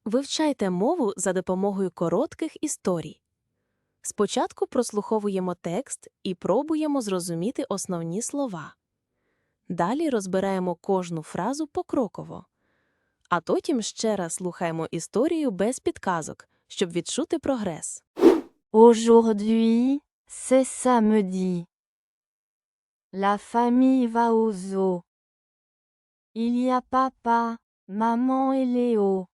Вивчайте мову за допомогою коротких історій. Спочатку прослуховуємо текст і пробуємо зрозуміти основні слова. Далі розбираємо кожну фразу покроково. А потім ще раз слухаємо історію без підказок, щоб відчути прогрес. Aujourd'hui, c'est samedi. La famille va au zoo. Il y a papa, maman et Léo.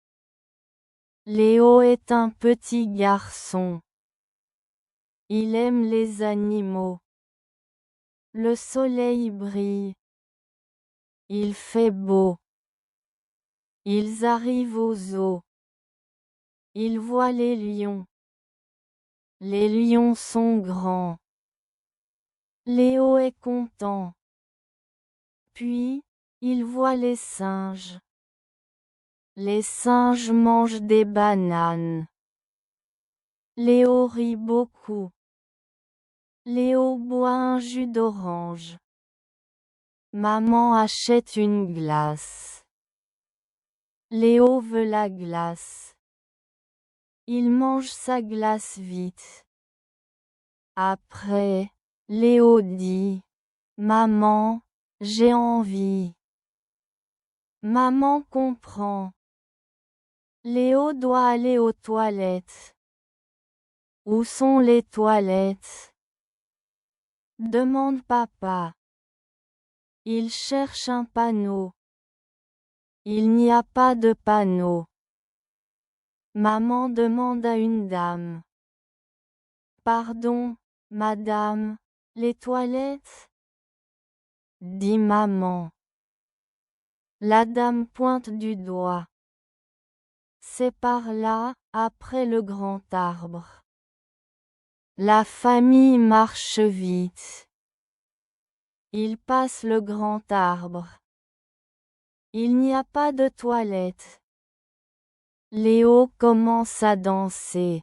Léo est un petit garçon. Il aime les animaux. Le soleil brille. Il fait beau. Ils arrivent au zoo. Ils voient les lions. Les lions sont grands. Léo est content. Puis, il voit les singes. Les singes mangent des bananes. Léo rit beaucoup. Léo boit un jus d'orange. Maman achète une glace. Léo veut la glace. Il mange sa glace vite. Après, Léo dit, « Maman, j'ai envie. » Maman comprend. Léo doit aller aux toilettes. Où sont les toilettes? Demande papa. Il cherche un panneau. Il n'y a pas de panneau. Maman demande à une dame. Pardon, madame, les toilettes? Dit maman. La dame pointe du doigt. C'est par là, après le grand arbre. La famille marche vite. Ils passent le grand arbre. Il n'y a pas de toilette. Léo commence à danser.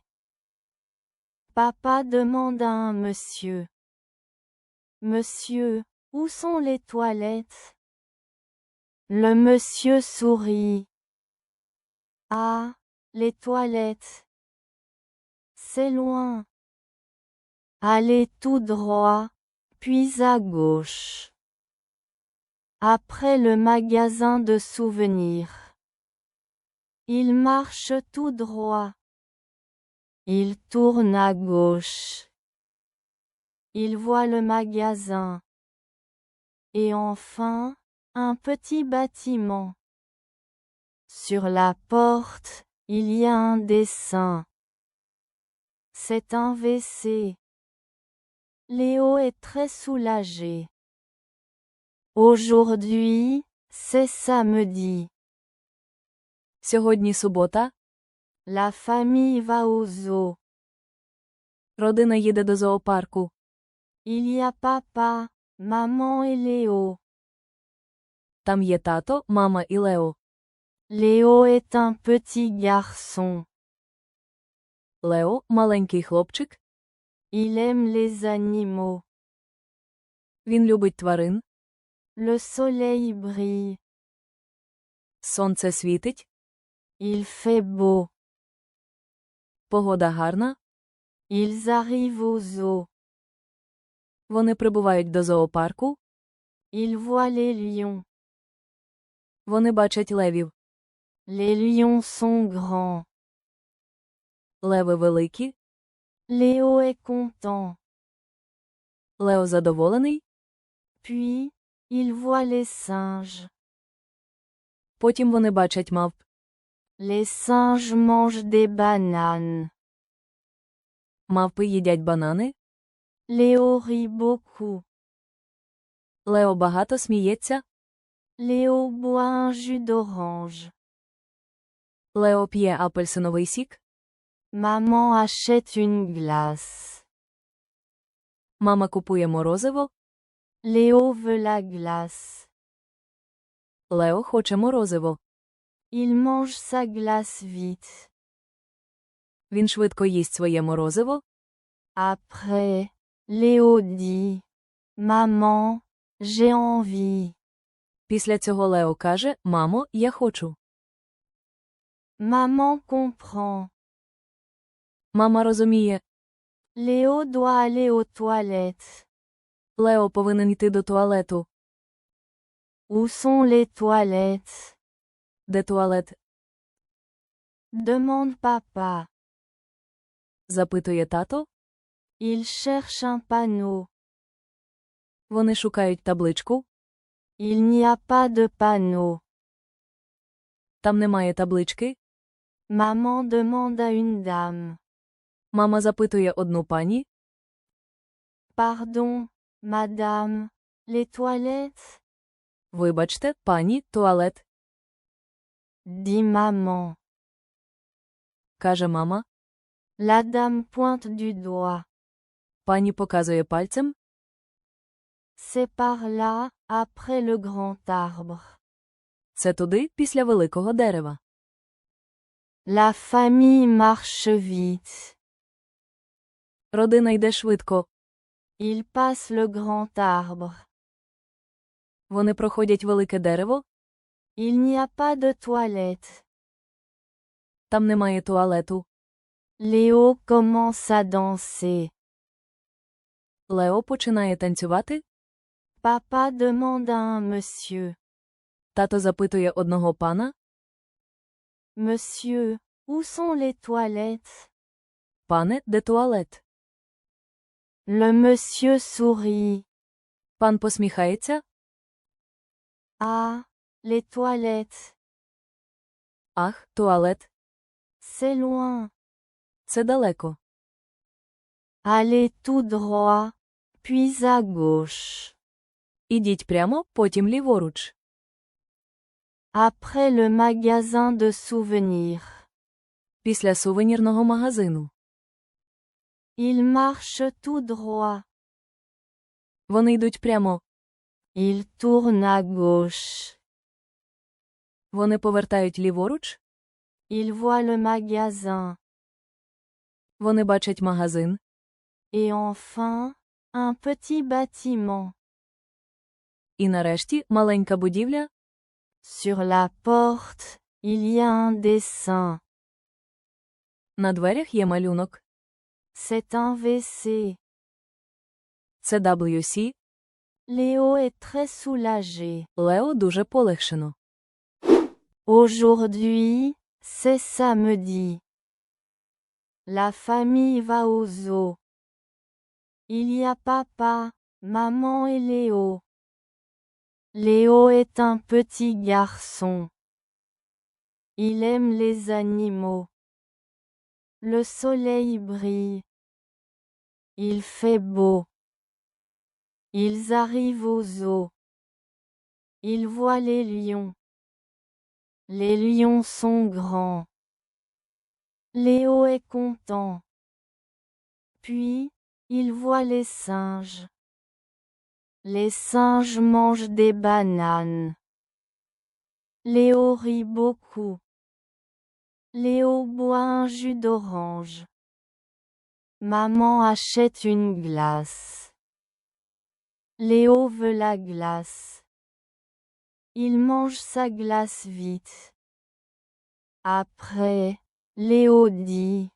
Papa demande à un monsieur. Monsieur, où sont les toilettes? Le monsieur sourit. Ah, les toilettes. C'est loin. Allez tout droit, puis à gauche. Après le magasin de souvenirs. Il marche tout droit. Il tourne à gauche. Il voit le magasin. Et enfin, un petit bâtiment. Sur la porte, il y a un dessin. C'est un WC. Léo est très soulagé. Aujourd'hui, c'est samedi. Сьогодні субота. La famille va au zoo. Родина їде до зоопарку. Il y a papa, maman et Léo. Там є тато, мама і Лео. Léo est un petit garçon. Лео – маленький хлопчик. Il aime les animaux. Він любить тварин. Le soleil brille. Сонце світить. Il fait beau. Погода гарна. Ils arrivent au zoo. Вони прибувають до зоопарку. Ils voient les lions. Вони бачать левів. Les lions sont grands. Леви великі. Léo est content. Лео задоволений. Puis, il voit les singes. Потім вони бачать мавп. Les singes mangent des bananes. Мавпи їдять банани. Léo rit beaucoup. Лео багато сміється. Léo boit un jus d'orange. Лео п'є апельсиновий сік. Maman achète une glace. Мама купує морозиво. Léo veut la glace. Лео хоче морозиво. Il mange sa glace vite. Він швидко їсть своє морозиво. Après, Léo dit, « Maman, j'ai envie. » Після цього Лео каже: «Мамо, я хочу». Maman comprend. Мама розуміє. Léo doit aller aux toilettes. Лео повинен йти до туалету. Où sont les toilettes? Де туалет? Demande papa. Запитує тато. Il cherche un panneau. Вони шукають табличку. Il n'y a pas de panneau. Там немає таблички. Maman demande à une dame. Мама запитує одну пані. Pardon, madame, les toilettes? Вибачте, пані, туалет. Dit maman. Каже мама. La dame pointe du doigt. Пані показує пальцем. C'est par là, après le grand arbre. Це туди, після великого дерева. La famille marche vite. Родина йде швидко. Il passe le grand arbre. Вони проходять велике дерево. Il n'y a pas de toilette. Там немає туалету. Léo commence à danser. Лео починає танцювати. Papa demande à un monsieur. Тато запитує одного пана. Monsieur, où sont les toilettes? Пане, де туалет? Le monsieur sourit. Пан посміхається. Ah, les toilettes. Ах, туалет. C'est loin. Це далеко. Allez tout droit, puis à gauche. Ідіть прямо, потім ліворуч. Après le magasin de souvenirs. Після сувенірного магазину. Il marche tout droit. Вони йдуть прямо. Il tourne à gauche. Вони повертають ліворуч. Il voit le magasin. Вони бачать магазин. Et enfin, un petit bâtiment. І нарешті маленька будівля. Sur la porte, il y a un dessin. На дверях є малюнок. C'est un WC. Це WC. Léo est très soulagé. Лео дуже полегшено. Aujourd'hui, c'est samedi. La famille va au zoo. Il y a papa, maman et Léo. Léo est un petit garçon. Il aime les animaux. Le soleil brille. Il fait beau. Ils arrivent au zoo. Ils voient les lions. Les lions sont grands. Léo est content. Puis, il voit les singes. Les singes mangent des bananes. Léo rit beaucoup. Léo boit un jus d'orange. Maman achète une glace. Léo veut la glace. Il mange sa glace vite. Après, Léo dit,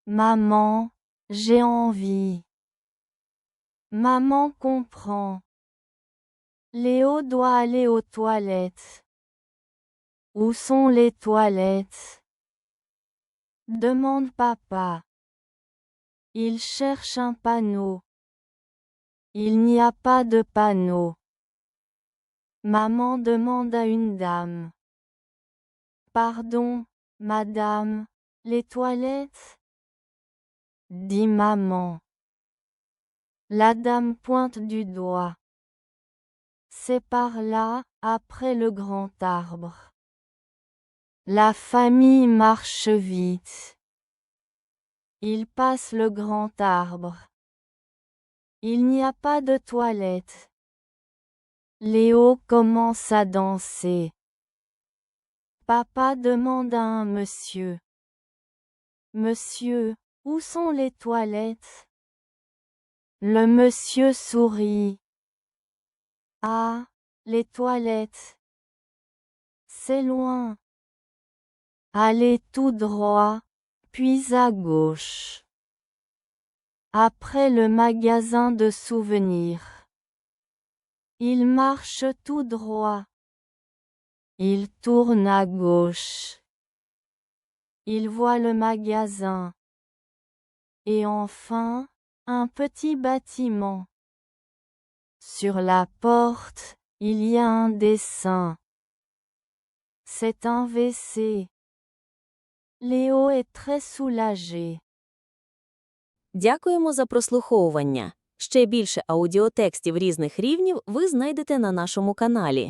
Maman, j'ai envie. Maman comprend. Léo doit aller aux toilettes. Où sont les toilettes? Demande papa. Il cherche un panneau. Il n'y a pas de panneau. Maman demande à une dame. Pardon, madame, les toilettes? Dit maman. La dame pointe du doigt. C'est par là, après le grand arbre. La famille marche vite. Il passe le grand arbre. Il n'y a pas de toilette. Léo commence à danser. Papa demande à un monsieur. Monsieur, où sont les toilettes? Le monsieur sourit. Ah, les toilettes. C'est loin. Allez tout droit, puis à gauche. Après le magasin de souvenirs. Il marche tout droit. Il tourne à gauche. Il voit le magasin. Et enfin, un petit bâtiment. Sur la porte, il y a un dessin. C'est un WC. Léo est très soulagé. Дякуємо за прослуховування. Ще більше аудіотекстів різних рівнів ви знайдете на нашому каналі.